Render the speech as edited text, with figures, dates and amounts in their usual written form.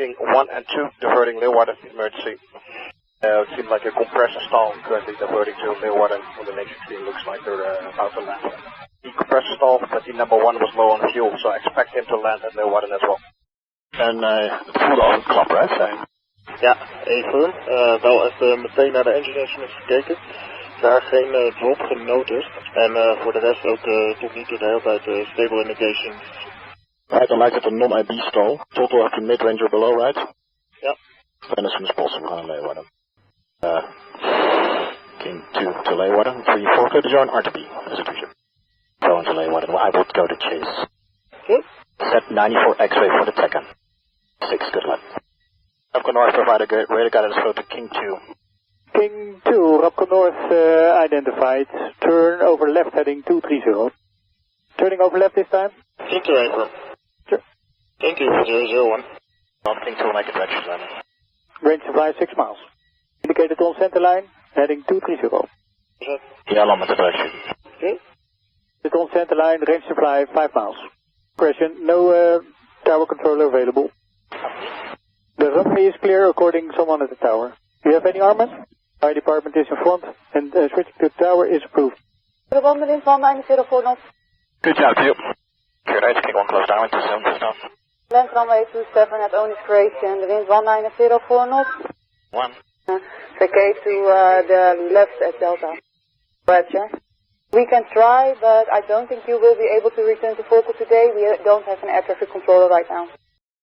King 1 and 2, diverting Leeuwarden Emergency. It seems like a compressor stall currently diverting to Leeuwarden on the next screen. Looks like they're about to land. The compressor stall, but the number 1 was low on fuel, so I expect him to land at Leeuwarden as well. En het voelde al een klapper zijn. Ja, even. Wel even meteen naar de engine engine gekeken. Daar geen drop genoticed. En voor de rest ook tot nu toe de hele tijd stable indication. Right, dan lijkt het een non-IB stall. Total up to mid-range or below, right? Ja. And as soon as possible gaan Leeuwarden. King 2 to Leeuwarden, 3-4, clear the zone, R2B, execution. Going to Leeuwarden, I would go to chase. Good. Set 94 X-ray for the TECAN. 6, good luck. Rapco North, provide a great radar guidance flow to King 2. King 2, Rapco North identified. Turn over left heading 230. Turning over left this time? King 2 April. Sure. Thank you for 001. King 2 will make a direction landing. Range of flight 6 miles. Indicated on center line, heading 230. Yeah, along with the direction. Okay. Indicated on center line, range of flight 5 miles. Question, no tower controller available. The runway is clear according to someone at the tower. Do you have any armament? Fire department is in front and switching to the tower is approved. The runway is 190 knots. Good job, you. Good, I King 1 close down into zone just now. Land runway 27 at own discretion. The wind 1904 knots. 1. Vacate to the left at Delta. Roger. We can try, but I don't think you will be able to return to Volkel today. We don't have an air traffic controller right now.